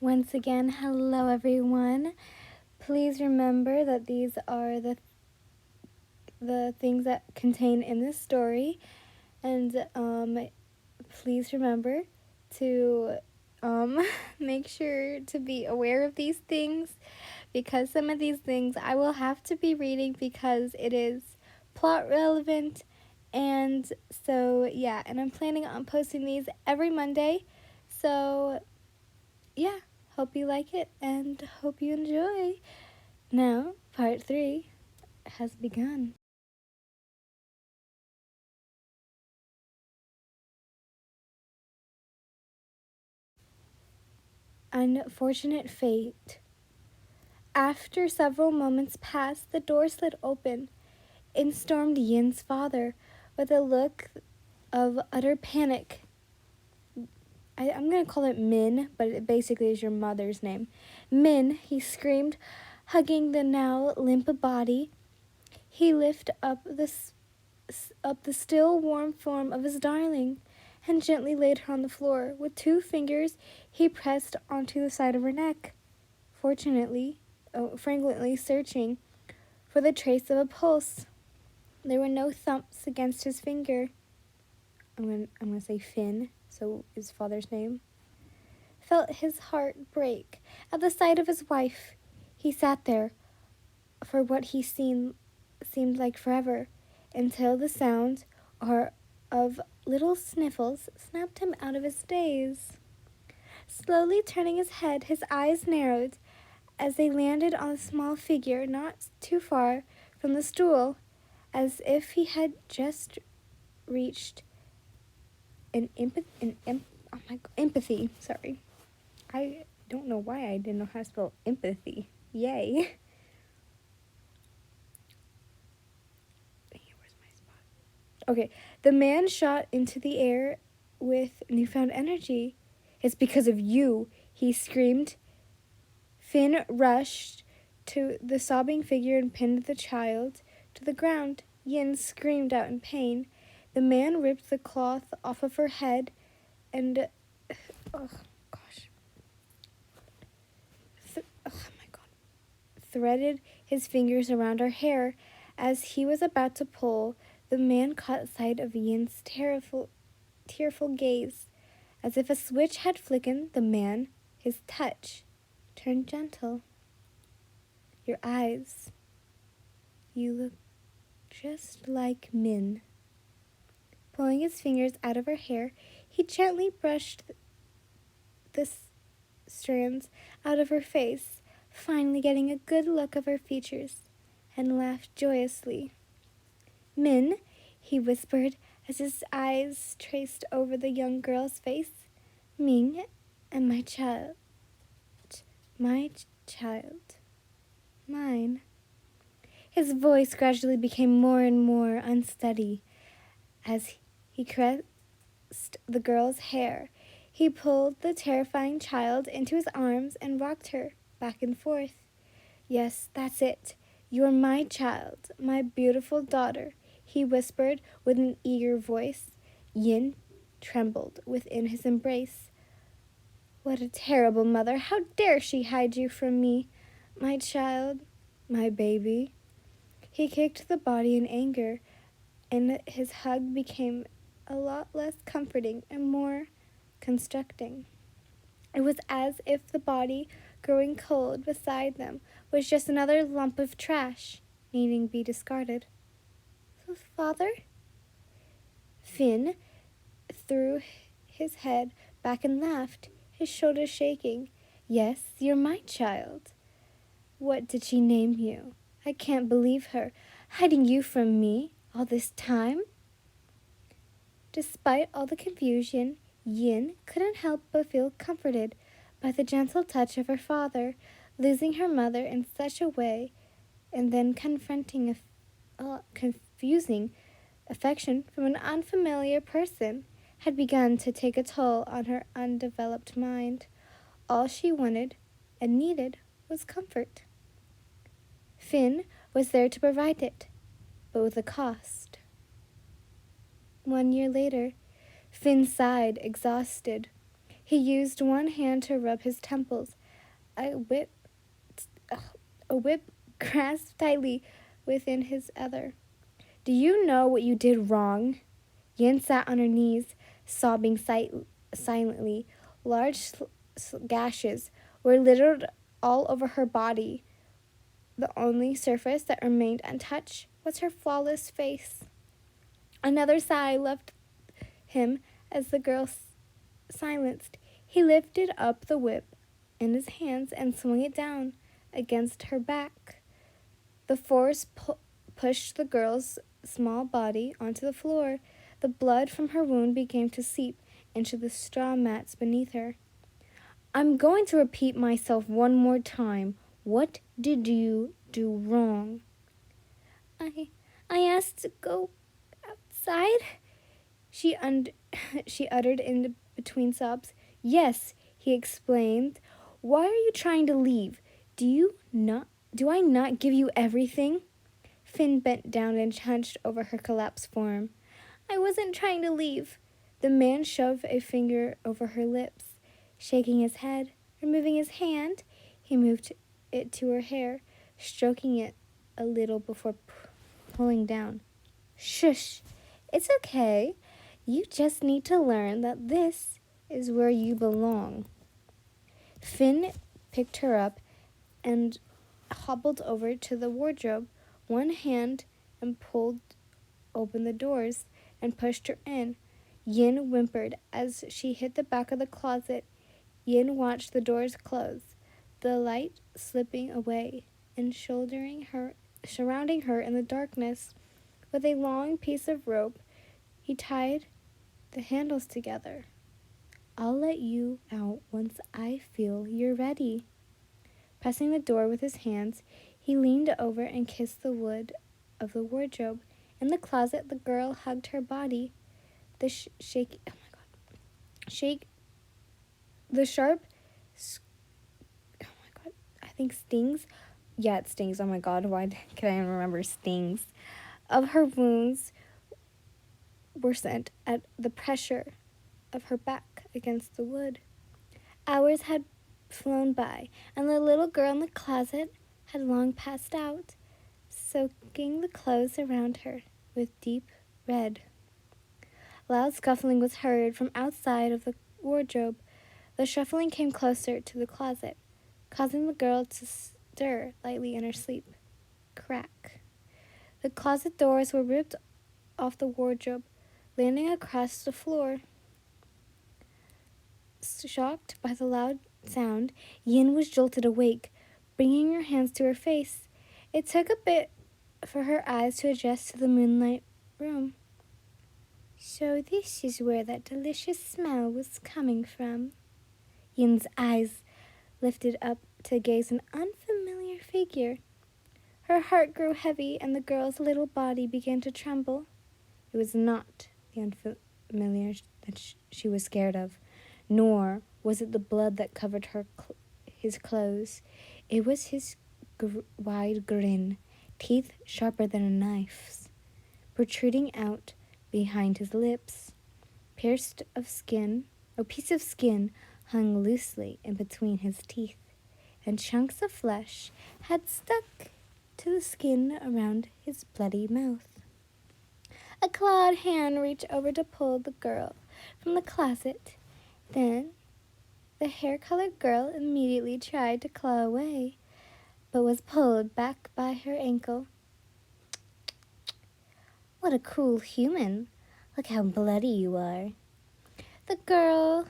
Once again, hello everyone. Please remember that these are the things that contain in this story, and please remember to make sure to be aware of these things, because some of these things I will have to be reading because it is plot relevant. And so yeah, and I'm planning on posting these every Monday. So yeah, hope you like it and hope you enjoy. Now, part 3 has begun. Unfortunate fate. After several moments passed, the door slid open. In stormed Yin's father with a look of utter panic. I'm going to call it Min, but it basically is your mother's name. Min, he screamed, hugging the now limp body. He lifted up the still warm form of his darling and gently laid her on the floor. With 2 fingers, he pressed onto the side of her neck, fragrantly searching for the trace of a pulse. There were no thumps against his finger. I'm gonna say Finn, so his father's name. Felt his heart break at the sight of his wife. He sat there for what seemed like forever, until the sound of little sniffles snapped him out of his daze. Slowly turning his head, his eyes narrowed as they landed on a small figure not too far from the stool, as if he had just reached empathy. Sorry. I don't know why I didn't know how to spell empathy. Yay. Where's my spot? Okay, the man shot into the air with newfound energy. It's because of you, he screamed. Finn rushed to the sobbing figure and pinned the child to the ground. Yin screamed out in pain. The man ripped the cloth off of her head and threaded his fingers around her hair. As he was about to pull, the man caught sight of Yin's tearful gaze. As if a switch had flickered, the man, his touch, turned gentle. Your eyes. You look just like Min. Pulling his fingers out of her hair, he gently brushed the strands out of her face, finally getting a good look of her features, and laughed joyously. Min, he whispered as his eyes traced over the young girl's face. Ming and my child. Mine. His voice gradually became more and more unsteady as he caressed the girl's hair. He pulled the terrifying child into his arms and rocked her back and forth. Yes, that's it. You're my child, my beautiful daughter, he whispered with an eager voice. Yin trembled within his embrace. What a terrible mother! How dare she hide you from me? My child, my baby. He kicked the body in anger, and his hug became a lot less comforting and more constricting. It was as if the body growing cold beside them was just another lump of trash needing to be discarded. So, Father? Finn threw his head back and laughed, his shoulders shaking. Yes, you're my child. What did she name you? I can't believe her, hiding you from me all this time. Despite all the confusion, Yin couldn't help but feel comforted by the gentle touch of her father, losing her mother in such a way, and then confronting a confusing affection from an unfamiliar person had begun to take a toll on her undeveloped mind. All she wanted and needed was comfort. Finn was there to provide it, but with a cost. 1 year later, Finn sighed, exhausted. He used one hand to rub his temples. A whip, a whip grasped tightly within his other. Do you know what you did wrong? Yin sat on her knees, sobbing silently. Large gashes were littered all over her body. The only surface that remained untouched was her flawless face. Another sigh left him as the girl silenced. He lifted up the whip in his hands and swung it down against her back. The force pushed the girl's small body onto the floor. The blood from her wound began to seep into the straw mats beneath her. I'm going to repeat myself one more time. What did you do wrong? I asked to go outside, she uttered in between sobs. Yes, he explained. Why are you trying to leave? Do I not give you everything? Finn bent down and hunched over her collapsed form. I wasn't trying to leave. The man shoved a finger over her lips. Shaking his head, removing his hand, he moved it to her hair, stroking it a little before pulling down. Shush, it's okay. You just need to learn that this is where you belong. Finn picked her up and hobbled over to the wardrobe, one hand, and pulled open the doors and pushed her in. Yin whimpered as she hit the back of the closet. Yin watched the doors close, the light slipping away and surrounding her in the darkness. With a long piece of rope, he tied the handles together. I'll let you out once I feel you're ready. Pressing the door with his hands, he leaned over and kissed the wood of the wardrobe. In the closet, the girl hugged her body. The sharp, I think stings. Yeah, it stings. Oh my God, why can I remember stings? Of her wounds were sent at the pressure of her back against the wood. Hours had flown by, and the little girl in the closet had long passed out, soaking the clothes around her with deep red. Loud scuffling was heard from outside of the wardrobe. The shuffling came closer to the closet, causing the girl to stir lightly in her sleep. Crack. The closet doors were ripped off the wardrobe, landing across the floor. Shocked by the loud sound, Yin was jolted awake, bringing her hands to her face. It took a bit for her eyes to adjust to the moonlight room. So this is where that delicious smell was coming from. Yin's eyes lifted up to gaze an unfamiliar figure. Her heart grew heavy and the girl's little body began to tremble. It was not the unfamiliar that she was scared of, nor was it the blood that covered his clothes. It was his wide grin, teeth sharper than a knife's, protruding out behind his lips. A piece of skin hung loosely in between his teeth, and chunks of flesh had stuck to the skin around his bloody mouth. A clawed hand reached over to pull the girl from the closet. Then the hair-colored girl immediately tried to claw away, but was pulled back by her ankle. What a cruel human. Look how bloody you are. The girl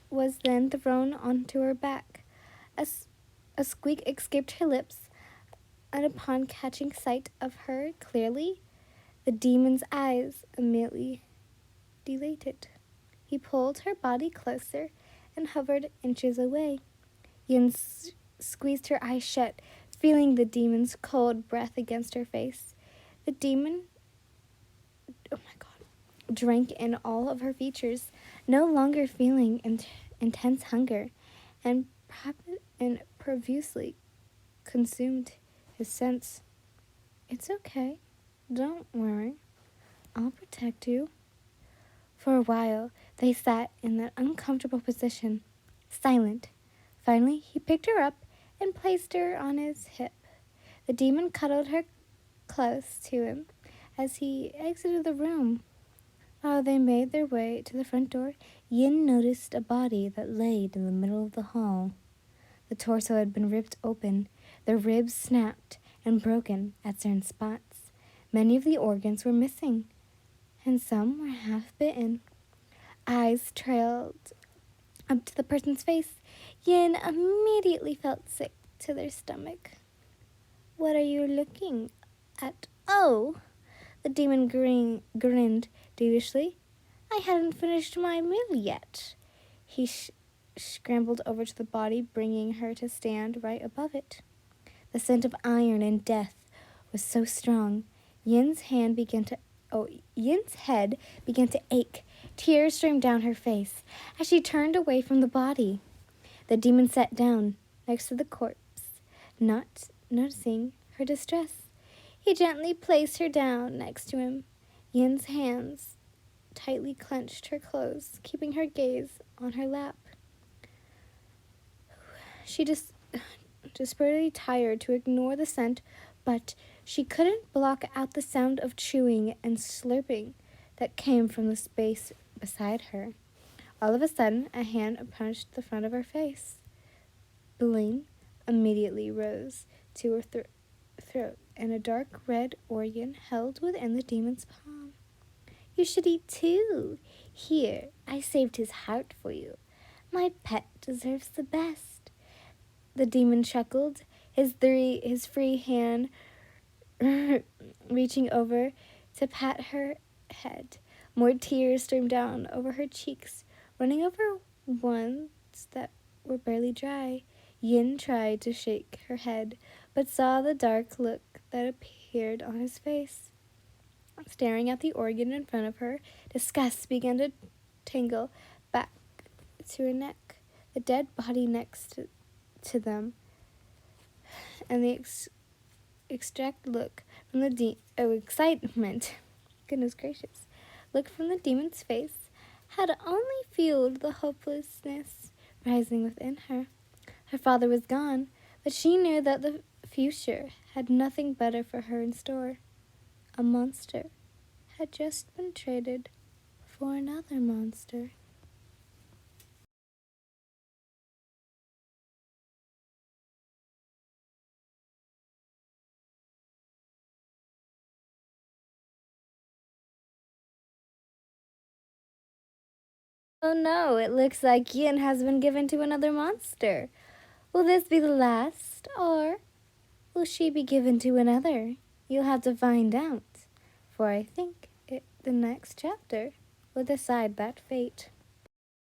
was then thrown onto her back. A squeak escaped her lips, and upon catching sight of her clearly, the demon's eyes immediately dilated. He pulled her body closer and hovered inches away. Yin squeezed her eyes shut, feeling the demon's cold breath against her face. The demon, oh my God, drank in all of her features, no longer feeling intense hunger, and profusely consumed his sense. It's okay. Don't worry. I'll protect you. For a while, They sat in that uncomfortable position, silent. Finally, he picked her up and placed her on his hip. The demon cuddled her close to him as he exited the room. While they made their way to the front door, Yin noticed a body that laid in the middle of the hall. The torso had been ripped open, the ribs snapped and broken at certain spots. Many of the organs were missing, and some were half bitten. Eyes trailed up to the person's face. Yin immediately felt sick to their stomach. "What are you looking at?" "Oh," the demon grinned deviously. "I hadn't finished my meal yet." He scrambled over to the body, bringing her to stand right above it. The scent of iron and death was so strong, Yin's head began to ache. Tears streamed down her face as she turned away from the body. The demon sat down next to the corpse, not noticing her distress. He gently placed her down next to him. Yin's hands tightly clenched her clothes, keeping her gaze on her lap. She desperately tried to ignore the scent, but she couldn't block out the sound of chewing and slurping that came from the space beside her. All of a sudden, a hand approached the front of her face. Bling immediately rose to her throat, and a dark red organ held within the demon's palm. "You should eat too. Here, I saved his heart for you. My pet deserves the best." The demon chuckled, his free hand reaching over to pat her head. More tears streamed down over her cheeks, running over ones that were barely dry. Yin tried to shake her head, but saw the dark look that appeared on his face. Staring at the organ in front of her, disgust began to tingle back to her neck. The dead body next to them, and the extract look from the excitement, goodness gracious, look from the demon's face had only fueled the hopelessness rising within her. Her father was gone, but she knew that the future had nothing better for her in store. A monster had just been traded for another monster. Oh no, it looks like Yin has been given to another monster. Will this be the last, or will she be given to another? You'll have to find out, for I think the next chapter will decide that fate.